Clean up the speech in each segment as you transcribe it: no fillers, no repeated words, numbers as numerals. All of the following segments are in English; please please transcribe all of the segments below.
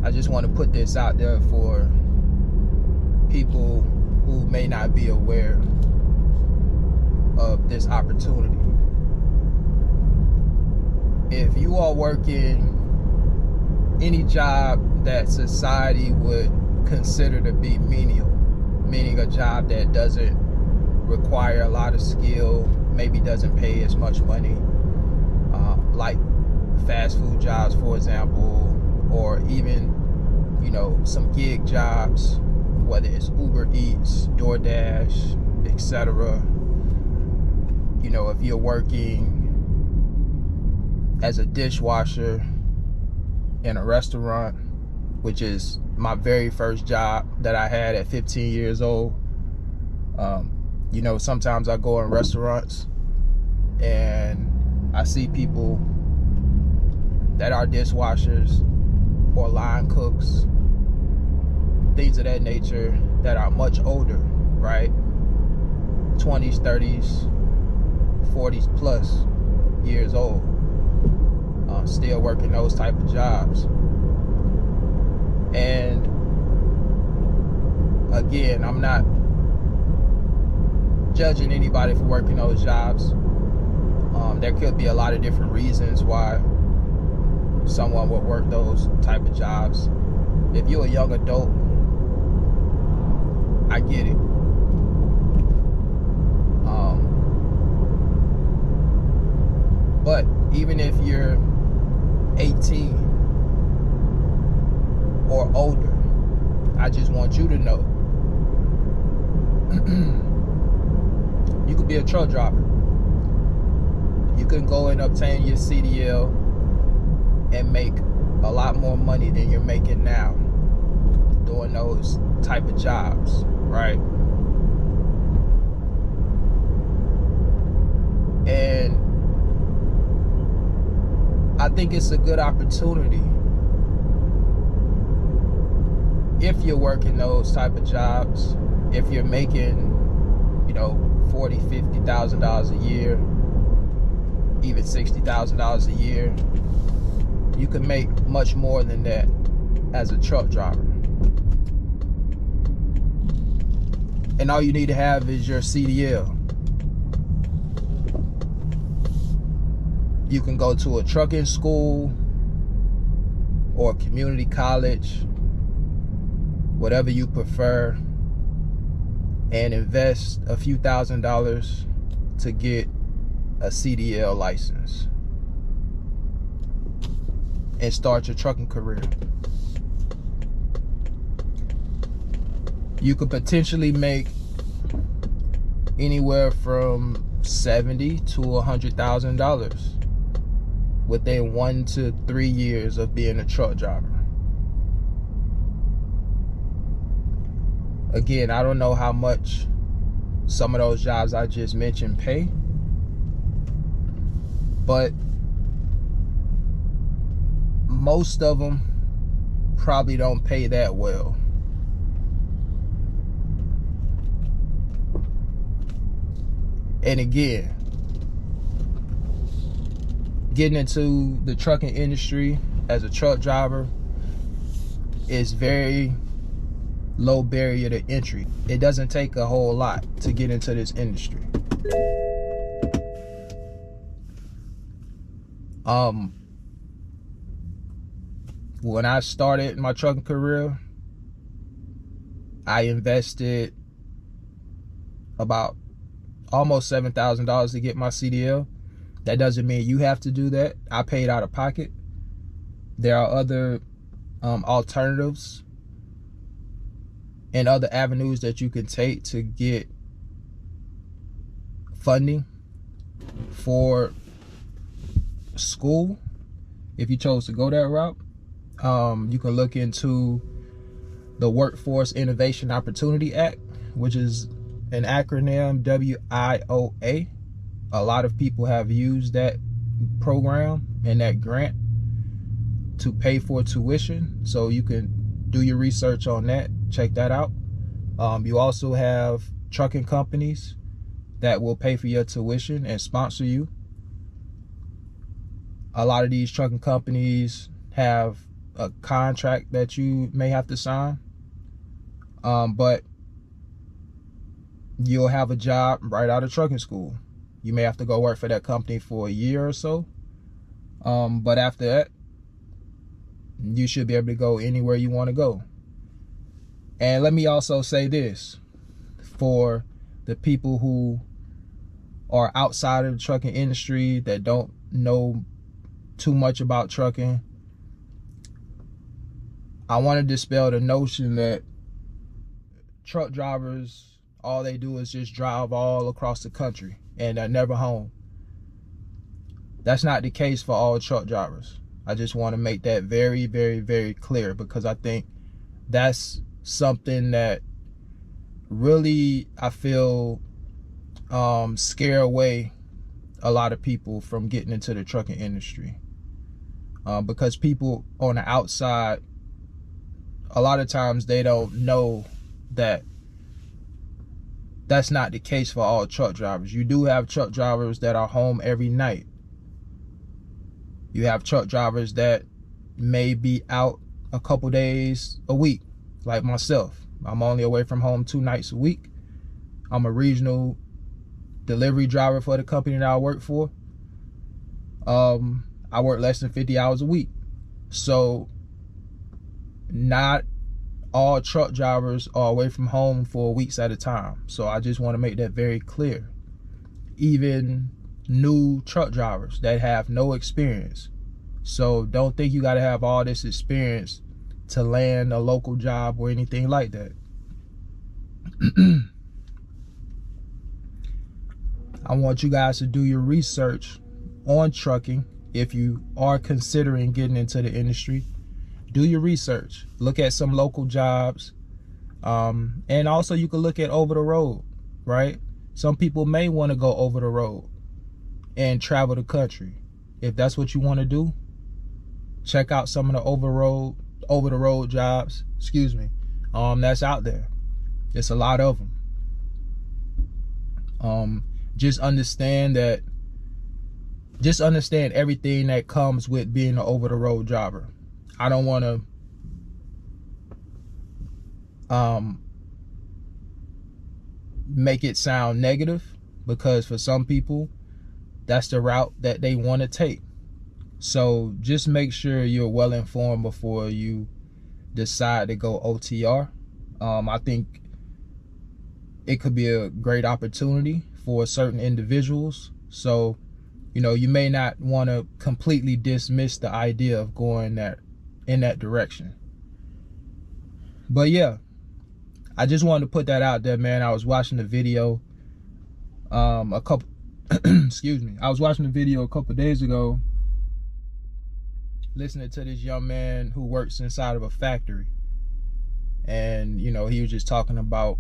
I just want to put this out there for people who may not be aware of this opportunity. If you are working any job that society would consider to be menial, meaning a job that doesn't require a lot of skill, maybe doesn't pay as much money, like fast food jobs, for example, or even, some gig jobs, whether it's Uber Eats, DoorDash, etc. If you're working as a dishwasher in a restaurant, which is my very first job that I had at 15 years old. Sometimes I go in restaurants and I see people that are dishwashers or line cooks, things of that nature, that are much older, right? 20s, 30s, 40s plus years old, still working those type of jobs. And again, I'm not judging anybody for working those jobs. There could be a lot of different reasons why someone would work those type of jobs. If you're a young adult, I get it. But even if you're 18 or older, I just want you to know you could be a truck driver. You can go and obtain your CDL and make a lot more money than you're making now doing those type of jobs, right? And I think it's a good opportunity if you're working those type of jobs. If you're making, $40,000, $50,000 a year, even $60,000 a year, you can make much more than that as a truck driver. And all you need to have is your CDL. You can go to a trucking school or a community college, whatever you prefer, and invest a few $1,000s to get a CDL license and start your trucking career. You could potentially make anywhere from $70,000 to $100,000 within 1 to 3 years of being a truck driver. Again, I don't know how much some of those jobs I just mentioned pay, but most of them probably don't pay that well. And again, getting into the trucking industry as a truck driver is very low barrier to entry. It doesn't take a whole lot to get into this industry. When I started my trucking career, I invested about almost $7,000 to get my CDL. That doesn't mean you have to do that. I paid out of pocket. There are other alternatives and other avenues that you can take to get funding for school if you chose to go that route. You can look into the Workforce Innovation Opportunity Act, which is an acronym, WIOA. A lot of people have used that program and that grant to pay for tuition, so you can do your research on that. Check that out. You also have trucking companies that will pay for your tuition and sponsor you. A lot of these trucking companies have a contract that you may have to sign, but you'll have a job right out of trucking school. You may have to go work for that company for a year or so, but after that, you should be able to go anywhere you want to go. And let me also say this, for the people who are outside of the trucking industry that don't know too much about trucking, I want to dispel the notion that truck drivers, all they do is just drive all across the country and they're never home. That's not the case for all truck drivers. I just want to make that very, very, very clear, because I think that's something that really, I feel, scare away a lot of people from getting into the trucking industry, because people on the outside, a lot of times they don't know that that's not the case for all truck drivers. You do have truck drivers that are home every night. You have truck drivers that may be out a couple days a week, like myself. I'm only away from home 2 nights a week. I'm a regional delivery driver for the company that I work for. I work less than 50 hours a week. So not all truck drivers are away from home for weeks at a time. So I just want to make that very clear. Even new truck drivers that have no experience. So don't think you got to have all this experience to land a local job or anything like that. I want you guys to do your research on trucking. If you are considering getting into the industry, do your research. Look at some local jobs. And also you can look at over the road, right? Some people may want to go over the road and travel the country. If that's what you want to do, check out some of the over the road jobs, that's out there. There's a lot of them. Just understand everything that comes with being an over the road driver. I don't want to make it sound negative, because for some people that's the route that they want to take. So just make sure you're well informed before you decide to go OTR. I think it could be a great opportunity for certain individuals. So, you may not want to completely dismiss the idea of going in that direction. But yeah, I just wanted to put that out there, man. I was watching the video I was watching the video a couple days ago, listening to this young man who works inside of a factory. And, he was just talking about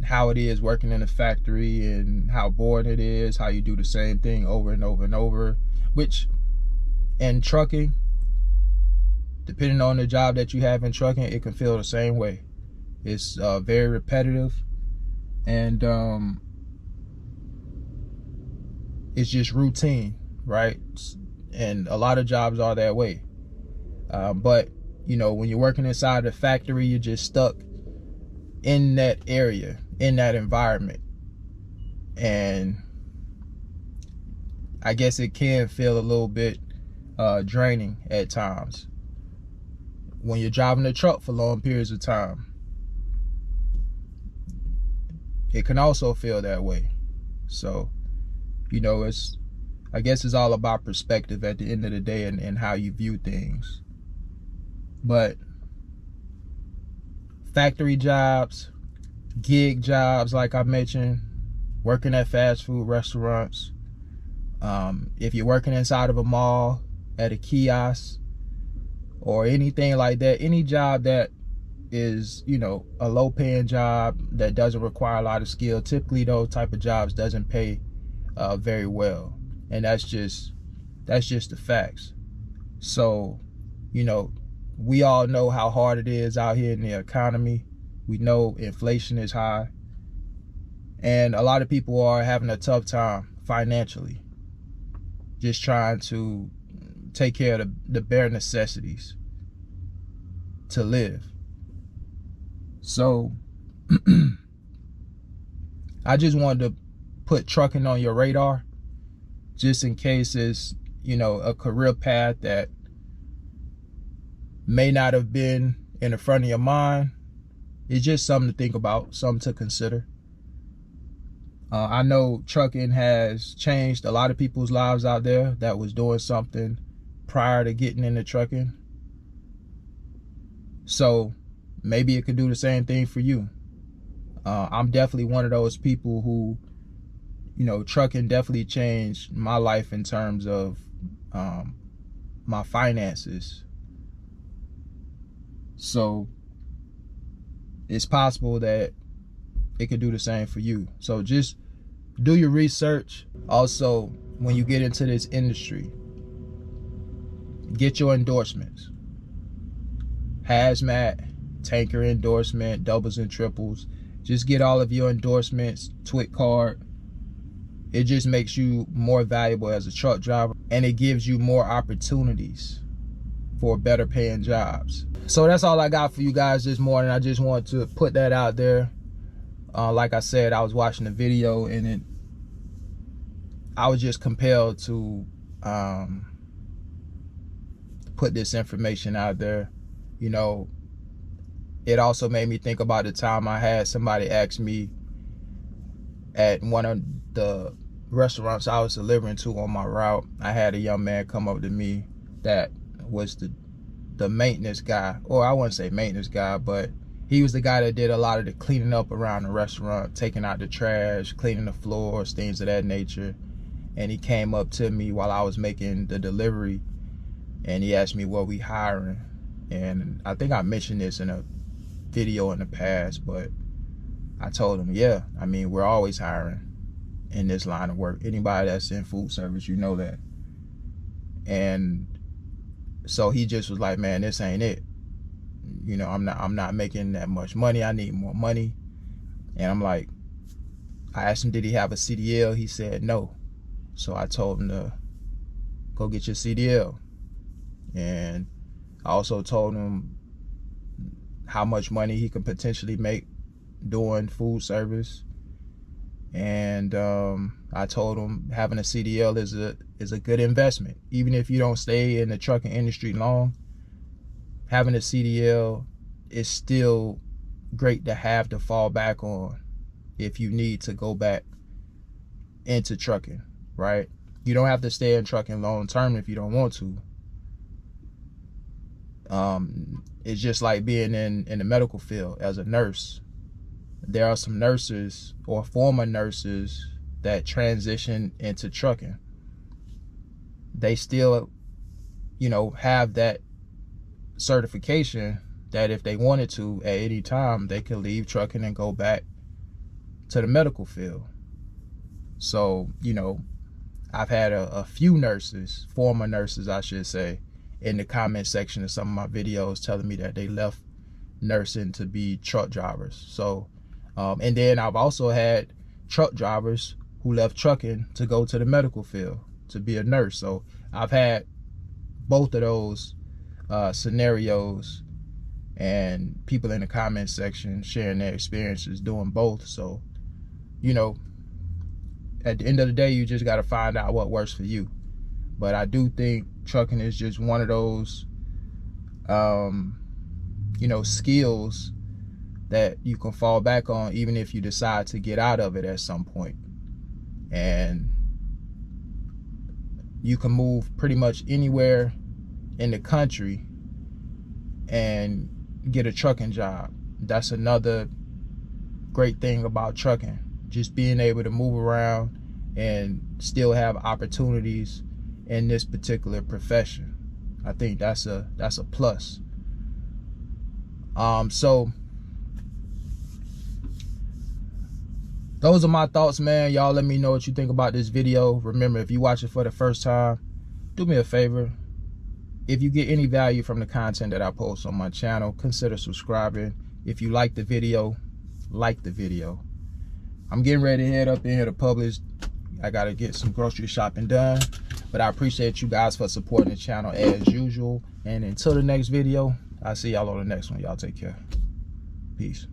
how it is working in a factory and how boring it is, how you do the same thing over and over and over, which in trucking, depending on the job that you have in trucking, it can feel the same way. It's very repetitive, and it's just routine, right? And a lot of jobs are that way. But when you're working inside the factory, you're just stuck in that area, in that environment. And I guess it can feel a little bit draining at times when you're driving a truck for long periods of time. It can also feel that way. So, I guess it's all about perspective at the end of the day, and how you view things. But factory jobs, gig jobs, like I mentioned, working at fast food restaurants, if you're working inside of a mall, at a kiosk, or anything like that, any job that is, a low paying job that doesn't require a lot of skill, typically those type of jobs doesn't pay very well. And that's just the facts. So, we all know how hard it is out here in the economy. We know inflation is high, and a lot of people are having a tough time financially, just trying to take care of the bare necessities to live. So I just wanted to put trucking on your radar, just in case it's, you know, a career path that may not have been in the front of your mind. It's just something to think about, something to consider. I know trucking has changed a lot of people's lives out there that was doing something prior to getting into trucking. So maybe it could do the same thing for you. I'm definitely one of those people who, you know, trucking definitely changed my life in terms of my finances. So it's possible that it could do the same for you. So just do your research. Also, when you get into this industry, get your endorsements. Hazmat, tanker endorsement, doubles and triples. Just get all of your endorsements, TWIC card. It just makes you more valuable as a truck driver, and it gives you more opportunities for better paying jobs. So that's all I got for you guys this morning. I just wanted to put that out there. Like I said, I was watching the video and I was just compelled to put this information out there. You know, it also made me think about the time I had somebody ask me at one of the restaurants I was delivering to on my route. I had a young man come up to me that was the maintenance guy, or I wouldn't say maintenance guy, but he was the guy that did a lot of the cleaning up around the restaurant, taking out the trash, cleaning the floors, things of that nature. And he came up to me while I was making the delivery, and he asked me, "Were we hiring?" And I think I mentioned this in a video in the past, but I told him, yeah, I mean, we're always hiring in this line of work. Anybody that's in food service, you know that. And so he just was like, "Man, this ain't it. You know, I'm not making that much money. I need more money." And I'm like, I asked him, did he have a CDL? He said no. So I told him to go get your CDL. And I also told him how much money he could potentially make doing food service. And I told him having a CDL is a good investment. Even if you don't stay in the trucking industry long, having a CDL is still great to have to fall back on if you need to go back into trucking, right? You don't have to stay in trucking long term if you don't want to. It's just like being in the medical field as a nurse. There are some nurses or former nurses that transition into trucking. They still, you know, have that certification that if they wanted to at any time, they could leave trucking and go back to the medical field. So, you know, I've had a few nurses, former nurses I should say, in the comment section of some of my videos telling me that they left nursing to be truck drivers. So and then I've also had truck drivers who left trucking to go to the medical field to be a nurse. So I've had both of those scenarios, and people in the comment section sharing their experiences doing both. So, you know, at the end of the day, you just got to find out what works for you. But I do think trucking is just one of those you know, skills that you can fall back on even if you decide to get out of it at some point. And you can move pretty much anywhere in the country and get a trucking job. That's another great thing about trucking, just being able to move around and still have opportunities in this particular profession. I think that's a plus. So those are my thoughts, man. Y'all let me know what you think about this video. Remember, if you watch it for the first time, do me a favor. If you get any value from the content that I post on my channel, consider subscribing. If you like the video, like the video. I'm getting ready to head up in here to Publix. I gotta get some grocery shopping done. But I appreciate you guys for supporting the channel as usual. And until the next video, I'll see y'all on the next one. Y'all take care. Peace.